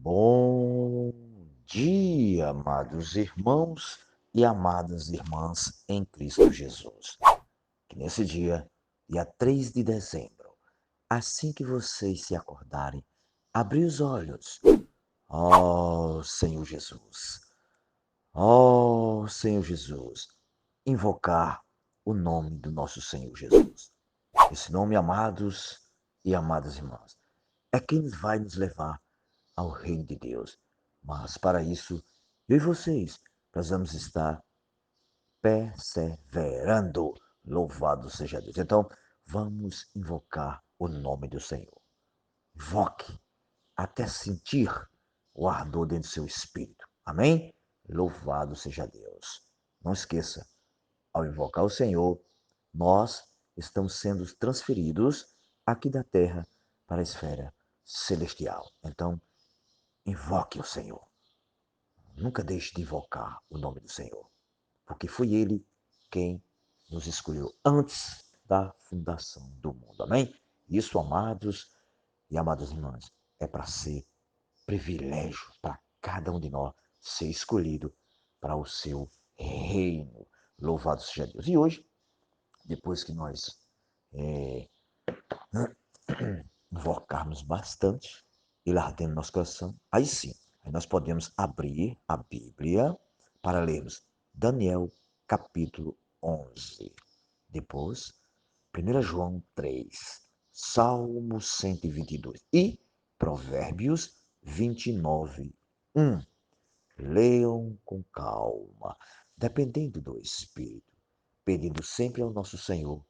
Bom dia, amados irmãos e amadas irmãs em Cristo Jesus. Que nesse dia 3 de dezembro, assim que vocês se acordarem, abrir os olhos. Ó Senhor Jesus, ó Senhor Jesus, invocar o nome do nosso Senhor Jesus. Esse nome, amados e amadas irmãs, é quem vai nos levar ao reino de Deus. Mas para isso, eu e vocês precisamos estar perseverando. Louvado seja Deus. Então, vamos invocar o nome do Senhor. Invoque até sentir o ardor dentro do seu espírito. Amém? Louvado seja Deus. Não esqueça, ao invocar o Senhor, nós estamos sendo transferidos aqui da terra para a esfera celestial. Então, invoque o Senhor. Nunca deixe de invocar o nome do Senhor, porque foi Ele quem nos escolheu antes da fundação do mundo. Amém? Isso, amados e amadas irmãs, é para ser privilégio para cada um de nós ser escolhido para o seu reino. Louvado seja Deus. E hoje, depois que nós invocarmos bastante, ele ardendo no nosso coração, aí sim, aí nós podemos abrir a Bíblia para lermos Daniel capítulo 11. Depois, 1 João 3, Salmo 122 e Provérbios 29, 1. Leiam com calma, dependendo do Espírito, pedindo sempre ao nosso Senhor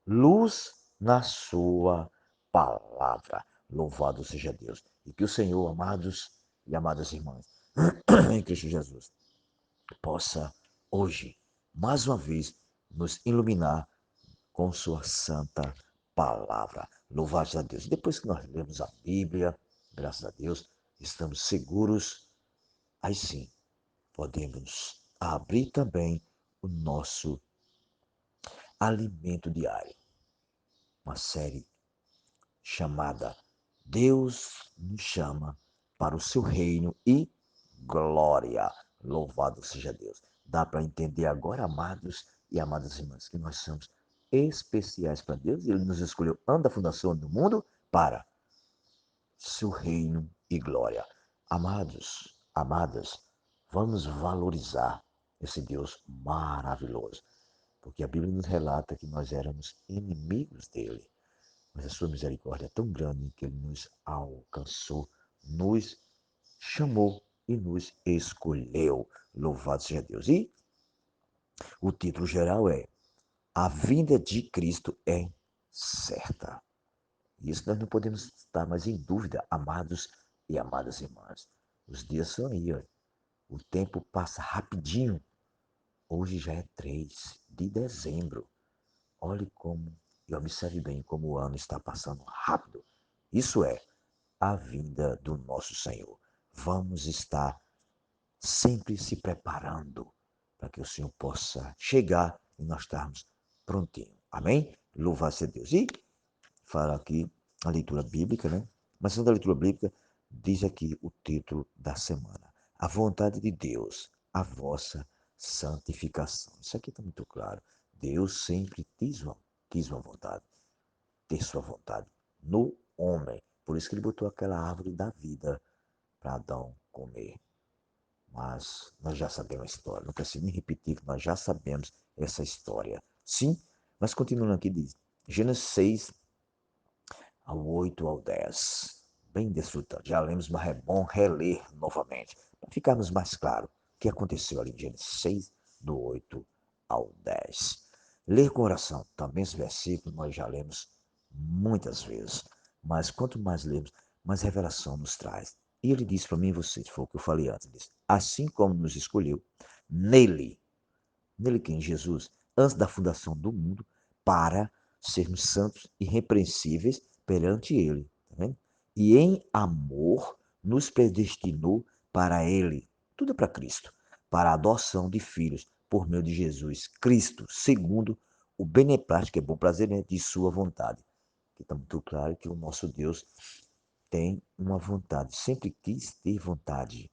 luz na sua palavra. Louvado seja Deus. E que o Senhor, amados e amadas irmãs, em Cristo Jesus, possa hoje, mais uma vez, nos iluminar com sua santa palavra. Louvado seja Deus. Depois que nós lemos a Bíblia, graças a Deus, estamos seguros, aí sim, podemos abrir também o nosso alimento diário. Uma série chamada Deus nos chama para o seu reino e glória. Louvado seja Deus. Dá para entender agora, amados e amadas irmãs, que nós somos especiais para Deus e Ele nos escolheu antes da fundação do mundo para seu reino e glória. Amados, amadas, vamos valorizar esse Deus maravilhoso, porque a Bíblia nos relata que nós éramos inimigos dele, mas a sua misericórdia é tão grande que ele nos alcançou, nos chamou e nos escolheu. Louvado seja Deus. E o título geral é A Vinda de Cristo é Certa. Isso nós não podemos estar mais em dúvida, amados e amadas irmãs. Os dias são aí, ó. O tempo passa rapidinho. Hoje já é 3 de dezembro. Olhe como, e observe bem como o ano está passando rápido. Isso é a vinda do nosso Senhor. Vamos estar sempre se preparando para que o Senhor possa chegar e nós estarmos prontinhos. Amém? Louvado seja Deus. E fala aqui a leitura bíblica, né? Mas antes da leitura bíblica, diz aqui o título da semana. A vontade de Deus, a vossa santificação. Isso aqui está muito claro. Deus sempre quis uma vontade, ter sua vontade no homem. Por isso que ele botou aquela árvore da vida para Adão comer. Mas nós já sabemos a história. Não preciso nem repetir que nós já sabemos essa história. Sim, mas continuando aqui diz. Gênesis 6, ao 8 ao 10. Bem desfrutante. Já lemos, mas é bom reler novamente, para ficarmos mais claro o que aconteceu ali em Gênesis 6, do 8 ao 10. Ler com oração. Também esse versículo nós já lemos muitas vezes, mas quanto mais lemos, mais revelação nos traz. E ele disse para mim e vocês, foi o que eu falei antes, disse, assim como nos escolheu, nele, nele quem? Jesus, antes da fundação do mundo, para sermos santos e irrepreensíveis perante ele. Tá vendo? E em amor nos predestinou para ele, tudo é para Cristo, para a adoção de filhos por meio de Jesus Cristo, segundo o beneplácito, que é bom prazer, né, de sua vontade. Que está muito claro que o nosso Deus tem uma vontade, sempre quis ter vontade.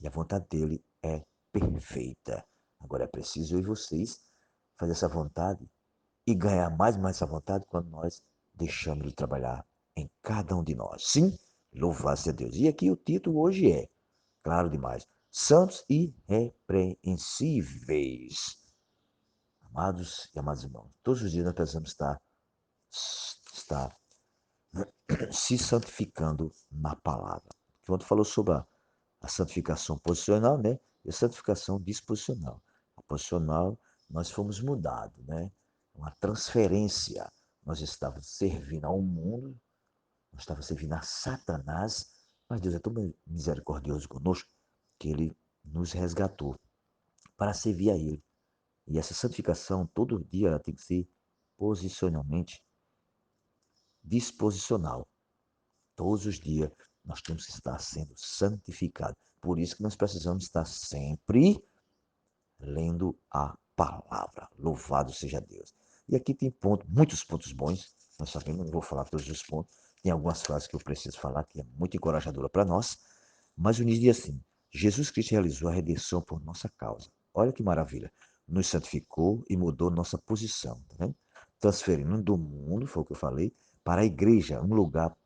E a vontade dele é perfeita. Agora é preciso eu e vocês fazer essa vontade e ganhar mais essa vontade quando nós deixamos de trabalhar em cada um de nós. Sim, louvado seja Deus. E aqui o título hoje é, claro demais, Santos e Irrepreensíveis. Amados e amados irmãos, todos os dias nós precisamos estar se santificando na palavra. Quando falou sobre a santificação posicional, né? E a santificação disposicional. A posicional, nós fomos mudados, né? Uma transferência. Nós estávamos servindo ao mundo, nós estávamos servindo a Satanás, mas Deus é tão misericordioso conosco que ele nos resgatou para servir a ele. E essa santificação, todo dia, ela tem que ser posicionalmente disposicional. Todos os dias nós temos que estar sendo santificados. Por isso que nós precisamos estar sempre lendo a palavra. Louvado seja Deus. E aqui tem muitos pontos bons. Nós sabemos, não vou falar todos os pontos. Tem algumas frases que eu preciso falar que é muito encorajadora para nós. Mas o início diz assim: Jesus Cristo realizou a redenção por nossa causa. Olha que maravilha. Nos santificou e mudou nossa posição. Tá vendo? Transferindo do mundo, foi o que eu falei, para a igreja, um lugar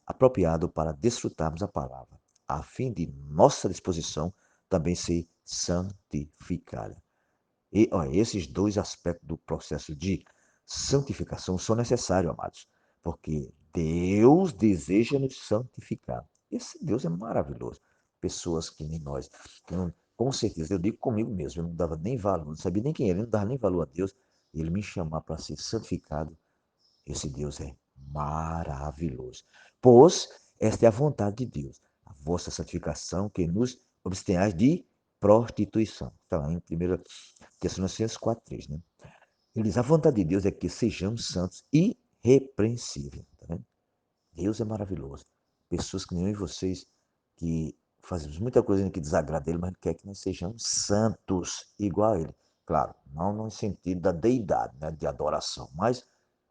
apropriado para desfrutarmos a palavra, a fim de nossa disposição também ser santificada. E olha, esses dois aspectos do processo de santificação são necessários, amados, porque Deus deseja nos santificar. Esse Deus é maravilhoso. Pessoas que nem nós, que não, com certeza, eu digo comigo mesmo, eu não dava nem valor, não sabia nem quem era, não dava nem valor a Deus, e ele me chamar para ser santificado. Esse Deus é maravilhoso. Pois esta é a vontade de Deus, a vossa santificação, que nos abstenhais de prostituição. Está lá em 1 Tessalonicenses 4:3, né? Ele diz, a vontade de Deus é que sejamos santos e irrepreensíveis. Tá vendo? Deus é maravilhoso. Pessoas que nem eu e vocês, que fazemos muita coisa que desagrada ele, mas ele quer que nós sejamos santos, igual a ele. Claro, não no sentido da deidade, né, de adoração, mas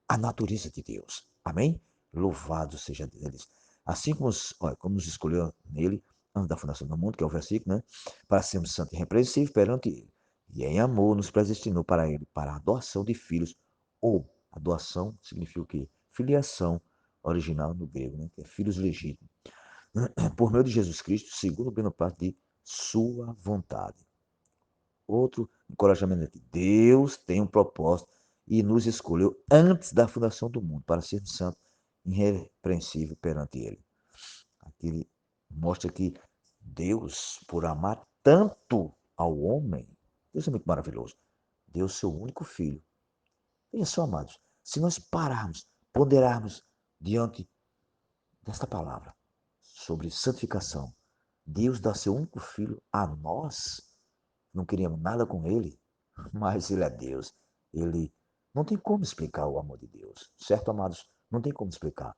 a natureza de Deus. Amém? Louvado seja Deus. Assim como, olha, como nos escolheu nele, antes da fundação do mundo, que é o versículo, né? Para sermos santos e irrepreensíveis perante ele. E em amor nos predestinou para ele, para a adoção de filhos, ou adoção significa o quê? Filiação original no grego, né? Que é filhos legítimos. Por meio de Jesus Cristo, segundo o beneplácito de sua vontade. Outro encorajamento aqui. Deus tem um propósito e nos escolheu antes da fundação do mundo para sermos santos, irrepreensível perante ele. Aqui ele mostra que Deus, por amar tanto ao homem, Deus é muito maravilhoso, deu seu único filho. Veja só, amados, se nós pararmos, ponderarmos diante desta palavra sobre santificação, Deus dá seu único filho a nós, não queríamos nada com ele, mas ele é Deus. Ele não tem como explicar o amor de Deus, certo, amados? Não tem como explicar.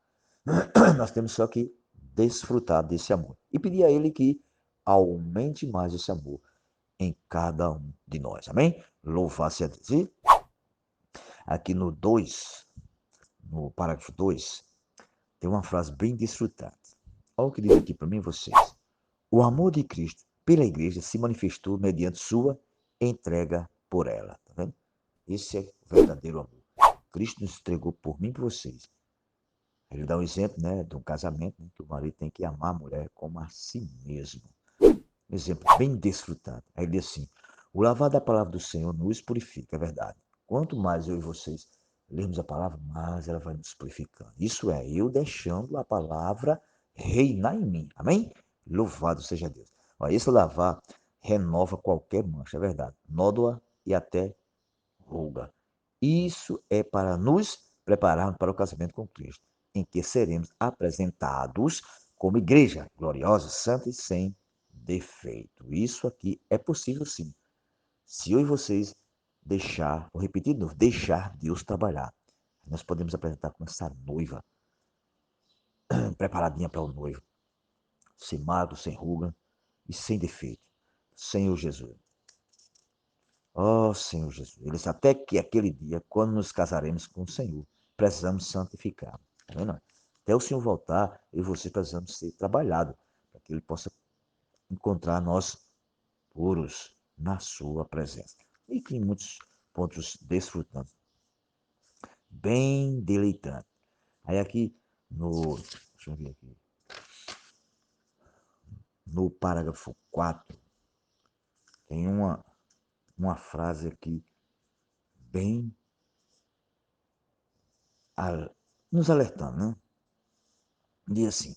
Nós temos só que desfrutar desse amor e pedir a ele que aumente mais esse amor em cada um de nós. Amém? Louvado seja Deus. E aqui no 2, no parágrafo 2, tem uma frase bem desfrutada. Olha o que diz aqui para mim e vocês. O amor de Cristo pela igreja se manifestou mediante sua entrega por ela. Tá vendo? Esse é o verdadeiro amor. Cristo nos entregou por mim e por vocês. Ele dá um exemplo, né, de um casamento, né, que o marido tem que amar a mulher como a si mesmo. Um exemplo bem desfrutado. Aí ele diz assim: o lavar da palavra do Senhor nos purifica, é verdade. Quanto mais eu e vocês lermos a palavra, mais ela vai nos purificando. Isso é, eu deixando a palavra reinar em mim. Amém? Louvado seja Deus. Olha, esse lavar renova qualquer mancha, é verdade. Nódoa e até ruga. Isso é para nos prepararmos para o casamento com Cristo, em que seremos apresentados como igreja gloriosa, santa e sem defeito. Isso aqui é possível sim. Se eu e vocês deixar, vou repetir de novo, deixar Deus trabalhar, nós podemos apresentar como essa noiva, preparadinha para o noivo, sem mágoa, sem ruga e sem defeito. Senhor Jesus. Ó Senhor Jesus, ele disse, até que aquele dia, quando nos casaremos com o Senhor, precisamos santificar. Tá vendo? Até o Senhor voltar, eu e você precisamos ser trabalhado, para que Ele possa encontrar nós puros na sua presença. E tem muitos pontos desfrutando, bem deleitante. Aí aqui deixa eu ver aqui, no parágrafo 4 tem uma frase aqui bem nos alertando, né? Diz assim: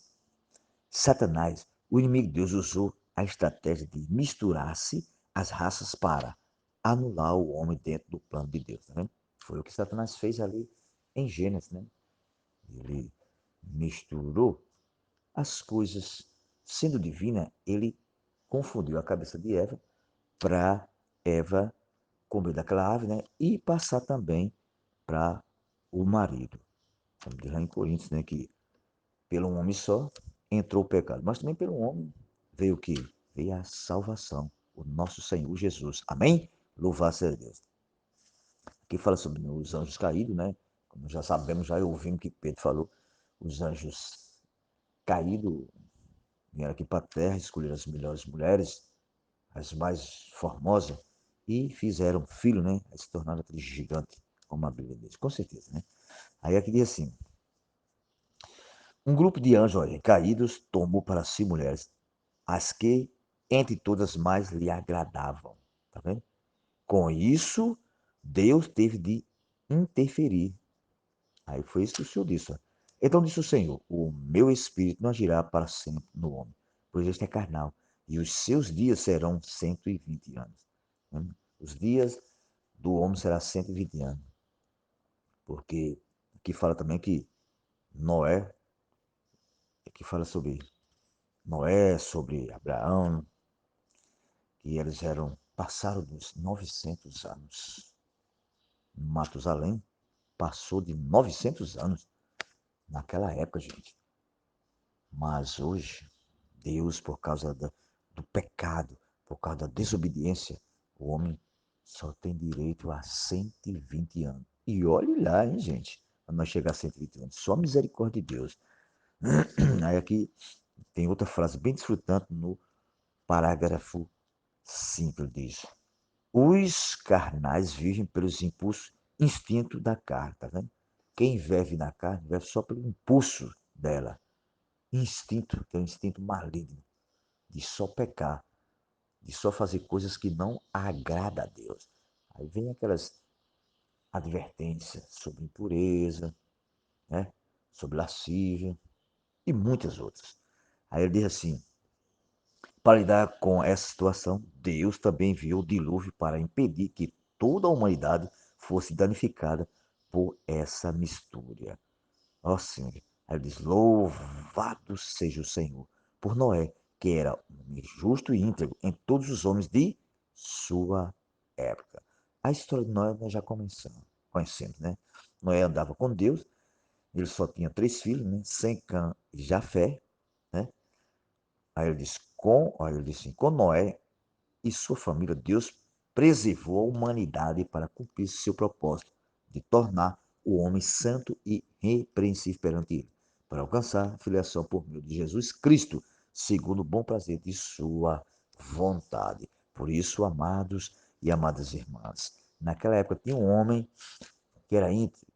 Satanás, o inimigo de Deus, usou a estratégia de misturar-se as raças para anular o homem dentro do plano de Deus. Tá vendo? Foi o que Satanás fez ali em Gênesis, né? Ele misturou as coisas. Sendo divina, ele confundiu a cabeça de Eva para Eva comer daquela ave, né? E passar também para o marido. Como diz lá em Coríntios, né? Que pelo um homem só entrou o pecado, mas também pelo homem veio o quê? Veio a salvação, o nosso Senhor Jesus. Amém? Louvado seja Deus. Aqui fala sobre os anjos caídos, né? Como já sabemos, já ouvimos que Pedro falou, os anjos caídos vieram aqui para a terra, escolheram as melhores mulheres, as mais formosas, e fizeram filho, né? Aí se tornaram aquele gigante, como a Bíblia diz, com certeza, né? Aí aqui diz assim: um grupo de anjos, olha, caídos tomou para si mulheres, as que entre todas mais lhe agradavam. Tá vendo? Com isso, Deus teve de interferir. Aí foi isso que o Senhor disse. Ó. Então disse o Senhor: o meu espírito não agirá para sempre no homem, pois este é carnal, e os seus dias serão 120 anos. Né? Os dias do homem serão 120 anos. Porque aqui fala também que Noé, aqui fala sobre Noé, sobre Abraão, que eles passaram dos 900 anos. Matusalém passou de 900 anos naquela época, gente. Mas hoje, Deus, por causa do pecado, por causa da desobediência, o homem só tem direito a 120 anos. E olhe lá, hein, gente, para nós chegar a 120 anos. Só misericórdia de Deus. Aí aqui tem outra frase bem desfrutante no parágrafo 5, diz: os carnais vivem pelos impulsos, instinto da carne, tá vendo? Quem vive na carne vive só pelo impulso dela. Instinto, que é um instinto maligno, de só pecar, de só fazer coisas que não agrada a Deus. Aí vem aquelas advertências sobre impureza, né? Sobre lascívia e muitas outras. Aí ele diz assim: para lidar com essa situação, Deus também enviou o dilúvio para impedir que toda a humanidade fosse danificada por essa mistura. Ó Senhor, aí ele diz: louvado seja o Senhor por Noé, que era um homem justo e íntegro em todos os homens de sua época. A história de Noé nós já conhecemos, né? Noé andava com Deus, ele só tinha 3 filhos, né? Sem Cã e Jafé, né? Aí ele diz: olha, ele disse assim, com Noé e sua família, Deus preservou a humanidade para cumprir seu propósito de tornar o homem santo e repreensível perante ele, para alcançar a filiação por meio de Jesus Cristo, segundo o bom prazer de sua vontade. Por isso, amados e amadas irmãs, naquela época tinha um homem que era íntegro,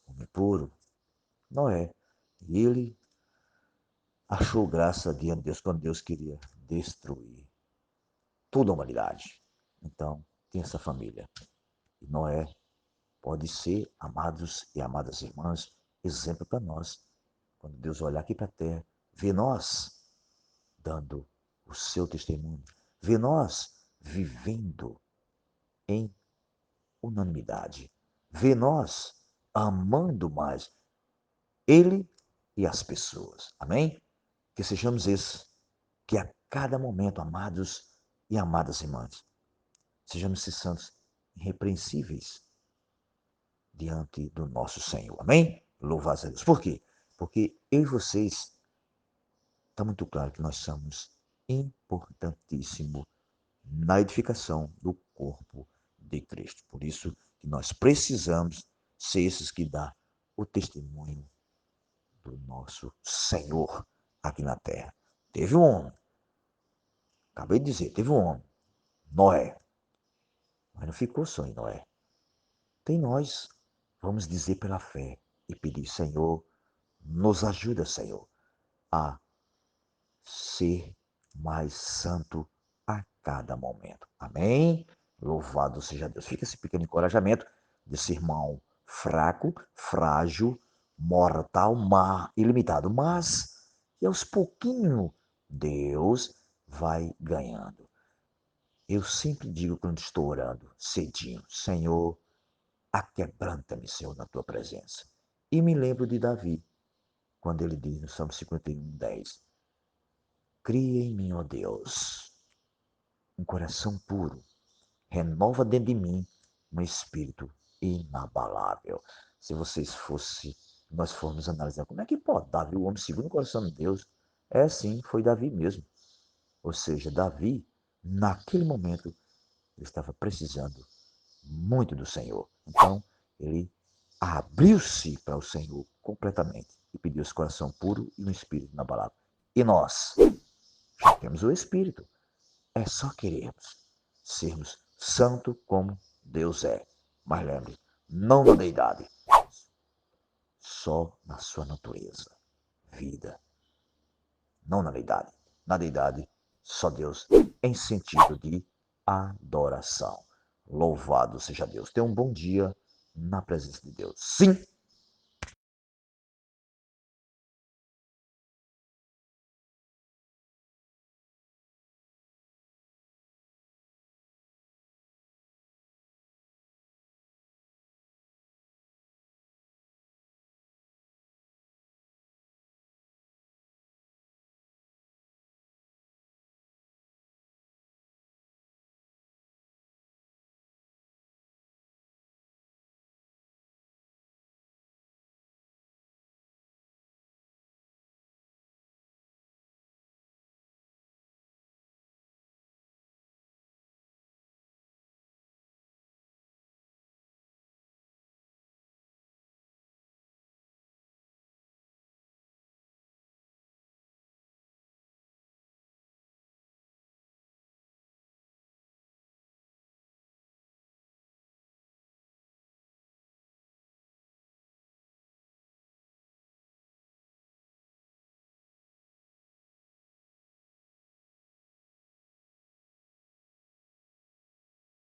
homem puro, Noé. E ele achou graça diante de Deus quando Deus queria destruir toda a humanidade. Então, tem essa família. E Noé pode ser, amados e amadas irmãs, exemplo para nós. Quando Deus olhar aqui para a terra, vê nós dando o seu testemunho, vê nós vivendo em unanimidade, vê nós amando mais Ele e as pessoas. Amém? Que sejamos esses, que a cada momento, amados e amadas irmãs, sejamos esses santos irrepreensíveis diante do nosso Senhor. Amém? Louvado a Deus. Por quê? Porque eu e vocês, está muito claro que nós somos importantíssimos na edificação do corpo de Cristo. Por isso que nós precisamos ser esses que dá o testemunho do nosso Senhor aqui na terra. Teve um homem, acabei de dizer, teve um homem, Noé, mas não ficou só em Noé. Tem nós, vamos dizer pela fé e pedir, Senhor, nos ajuda, Senhor, a ser mais santo a cada momento. Amém? Louvado seja Deus. Fica esse pequeno encorajamento desse irmão fraco, frágil, mortal, ilimitado, mas que aos pouquinhos Deus vai ganhando. Eu sempre digo quando estou orando, cedinho, Senhor, aquebranta-me, Senhor, na tua presença. E me lembro de Davi, quando ele diz no Salmo 51:10, cria em mim, ó Deus, um coração puro, renova dentro de mim um espírito inabalável. Se nós formos analisar, como é que pode Davi, o homem segundo o coração de Deus? É sim, foi Davi mesmo. Ou seja, Davi, naquele momento, ele estava precisando muito do Senhor. Então, ele abriu-se para o Senhor completamente e pediu esse coração puro e um espírito inabalável. E nós já temos o Espírito. É só querermos sermos santo como Deus é. Mas lembre, não na deidade, só na sua natureza, vida. Não na deidade. Na deidade, só Deus em sentido de adoração. Louvado seja Deus. Tenha um bom dia na presença de Deus. Sim!